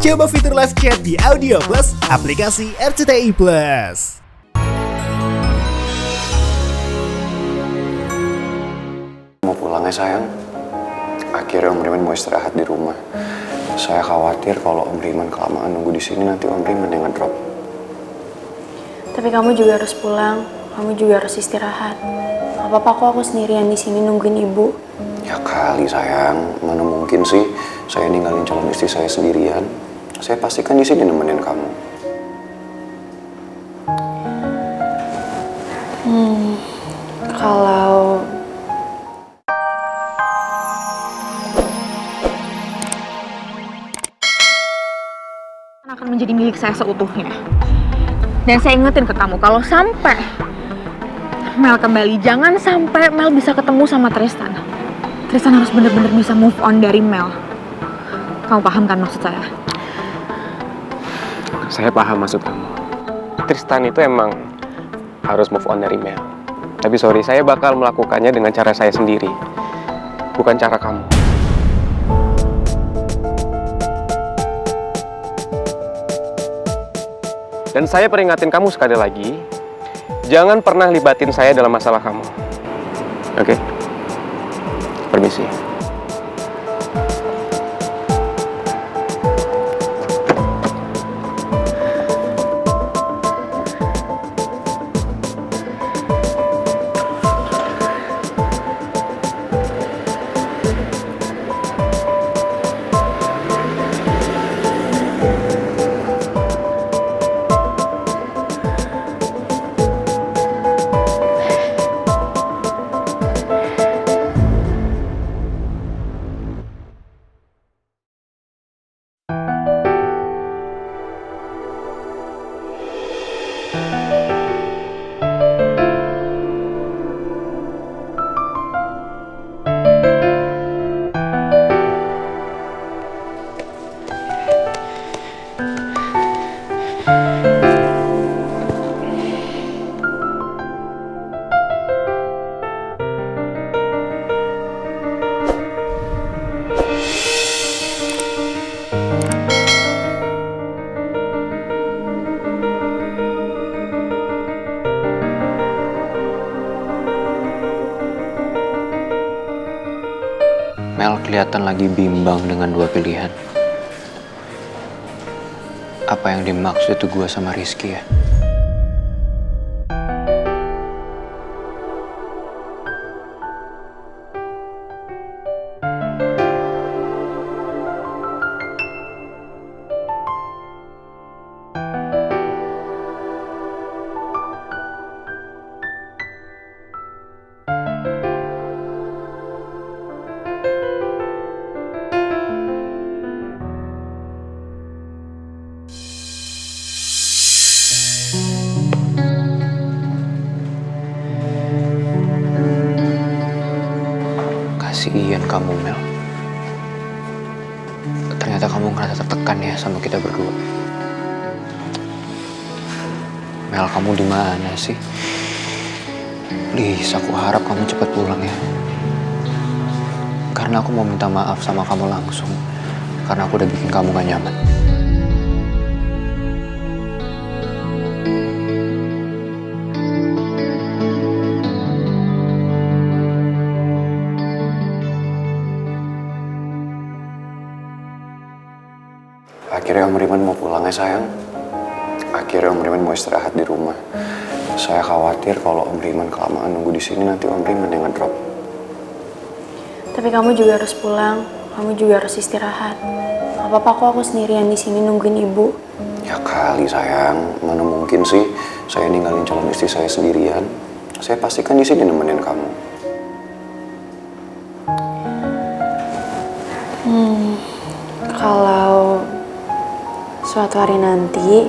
Coba fitur live chat di Audio Plus, aplikasi RCTI Plus. Mau pulang ya sayang? Akhirnya Om Riman mau istirahat di rumah. Saya khawatir kalau Om Riman kelamaan nunggu di sini nanti Om Riman yang ngedrop. Tapi kamu juga harus pulang, kamu juga harus istirahat. Gak apa-apa kok aku sendirian di sini nungguin ibu. Ya kali sayang, mana mungkin sih saya ninggalin calon istri saya sendirian. Saya pastikan di sini nemenin kamu. Kalau akan menjadi milik saya seutuhnya. Dan saya ingetin ke kamu, kalau sampai Mel kembali, jangan sampai Mel bisa ketemu sama Tristan. Tristan harus bener-bener bisa move on dari Mel. Kamu paham kan maksud saya? Saya paham maksud kamu. Tristan itu emang harus move on dari Mel. Tapi sorry, saya bakal melakukannya dengan cara saya sendiri. Bukan cara kamu. Dan saya peringatin kamu sekali lagi, jangan pernah libatin saya dalam masalah kamu. Oke? Permisi. Mel kelihatan lagi bimbang dengan dua pilihan. Apa yang dimaksud itu gue sama Rizky ya? Kasian kamu, Mel. Ternyata kamu ngerasa tertekan ya sama kita berdua. Mel, kamu di mana sih? Please, aku harap kamu cepat pulang ya. Karena aku mau minta maaf sama kamu langsung. Karena aku udah bikin kamu gak nyaman. Akhirnya Om Riman mau pulang ya sayang? Akhirnya Om Riman mau istirahat di rumah. Saya khawatir kalau Om Riman kelamaan nunggu di sini nanti Om Riman yang ngedrop. tapi kamu juga harus pulang, kamu juga harus istirahat. Gak apa-apa kok aku sendirian di sini nungguin ibu. Ya kali sayang, mana mungkin sih saya ninggalin calon istri saya sendirian. Saya pastikan di sini nemenin kamu. Kalau suatu hari nanti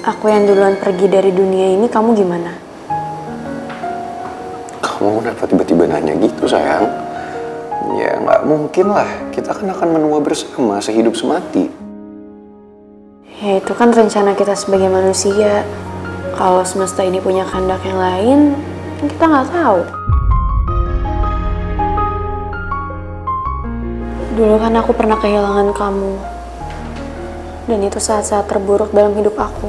aku yang duluan pergi dari dunia ini, kamu gimana? Kamu kenapa tiba-tiba nanya gitu sayang? Ya nggak mungkin lah, kita kan akan menua bersama sehidup semati. Ya itu kan rencana kita sebagai manusia. Kalau semesta ini punya kehendak yang lain, kita nggak tahu. Dulu kan aku pernah kehilangan kamu. Dan itu saat-saat terburuk dalam hidup aku.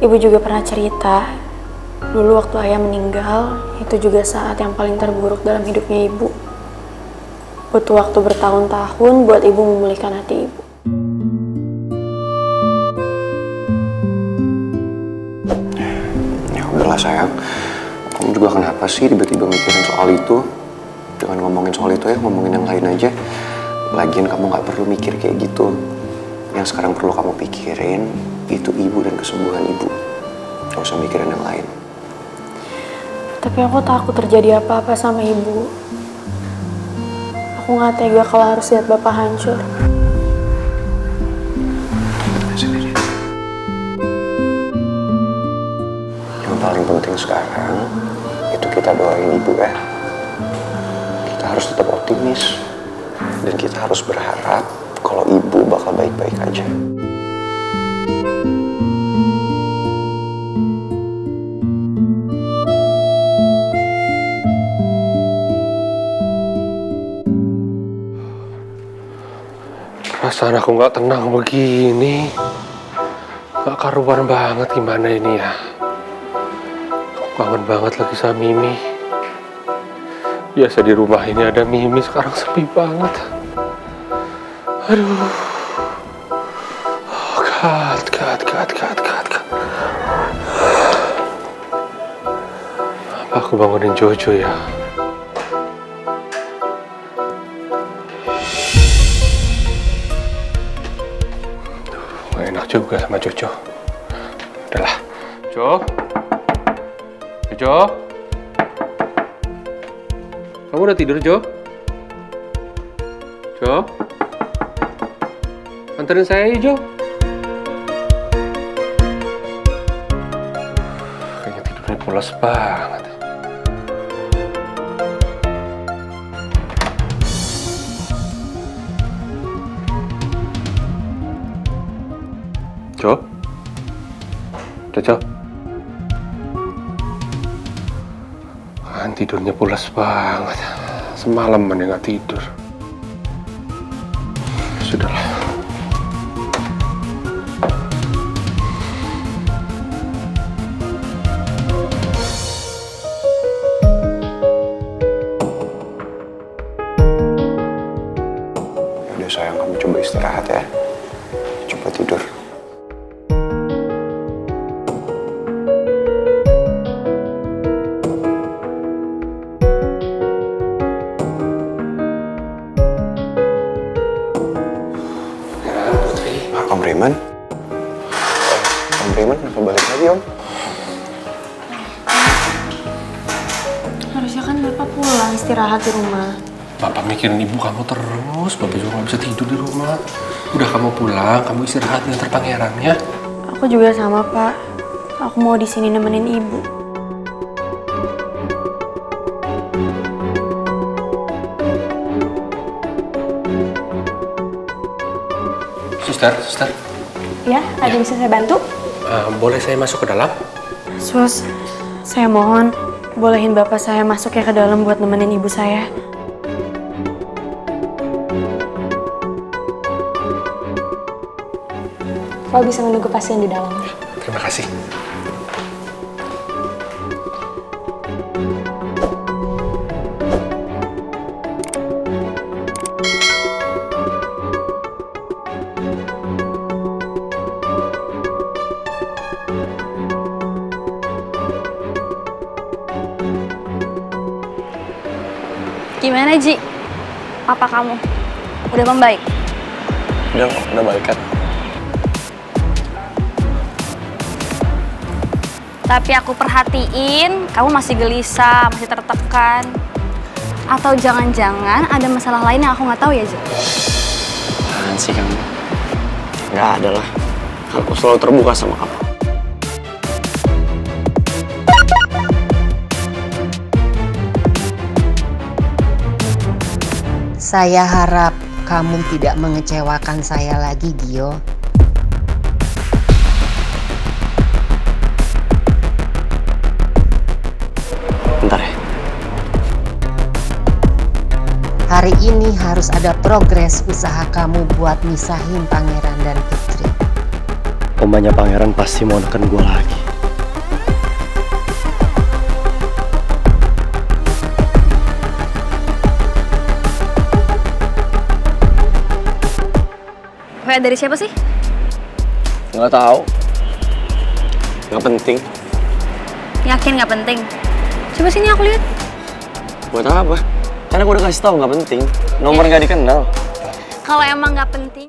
Ibu juga pernah cerita, dulu waktu ayah meninggal, itu juga saat yang paling terburuk dalam hidupnya ibu. Butuh waktu bertahun-tahun buat ibu memulihkan hati ibu. Ya udahlah sayang, kamu juga kenapa sih tiba-tiba mikirin soal itu? Jangan ngomongin soal itu ya, ngomongin yang lain aja. Lagian kamu gak perlu mikir kayak gitu. Yang sekarang perlu kamu pikirin, itu ibu dan kesembuhan ibu. Gak usah mikirin yang lain. Tapi aku takut terjadi apa-apa sama ibu. Aku gak tega kalau harus lihat bapak hancur. Yang paling penting sekarang, itu kita doain ibu ya. Kita harus tetap optimis. Dan kita harus berharap kalau ibu bakal baik-baik aja. Perasaan aku nggak tenang begini. Nggak karuan banget gimana ini ya. Aku kangen banget lagi sama Mimi. Biasa di rumah ini ada Mimi, sekarang sepi banget. Aduh. Oh, God. Apa aku bangunin Jojo ya? Gak enak juga sama Jojo. Udahlah. Jojo? Kamu udah tidur, Jo? Anterin saya ya, Jo. Kayaknya tidurnya pulas banget. Jo? Jojo? Kan tidurnya pulas banget. Semalaman dia nggak tidur. Sudahlah. Udah sayang, kamu coba istirahat ya. Coba tidur. Om Raymond? Om Raymond kenapa balik lagi, Om? Harusnya kan bapak pulang istirahat di rumah. Bapak mikirin ibu kamu terus. Bapak juga gak bisa tidur di rumah. Udah kamu pulang, kamu istirahat dengan Pangeran ya. Aku juga sama, Pak. Aku mau di sini nemenin ibu. Suster. Ya, ada yang bisa saya bantu? Boleh saya masuk ke dalam? Sus, saya mohon bolehin bapak saya masuk ya ke dalam buat nemenin ibu saya. Kau bisa menunggu pasien di dalam. Terima kasih. Gimana, Ji? Apa kamu? Udah membaik? Udah balik kan? Tapi aku perhatiin, kamu masih gelisah, masih tertekan. Atau jangan-jangan ada masalah lain yang aku nggak tahu ya, Ji? Apaan sih kamu? Nggak ada lah. Aku selalu terbuka sama kamu. Saya harap kamu tidak mengecewakan saya lagi, Gio. Bentar ya. Hari ini harus ada progres usaha kamu buat misahin Pangeran dan Putri. Omanya Pangeran pasti mau neken gue lagi. WA dari siapa sih? Nggak tahu. Nggak penting. Yakin nggak penting? Coba sini aku lihat. Buat apa? Karena aku udah kasih tahu nggak penting. Nomor nggak dikenal. Kalau emang nggak penting.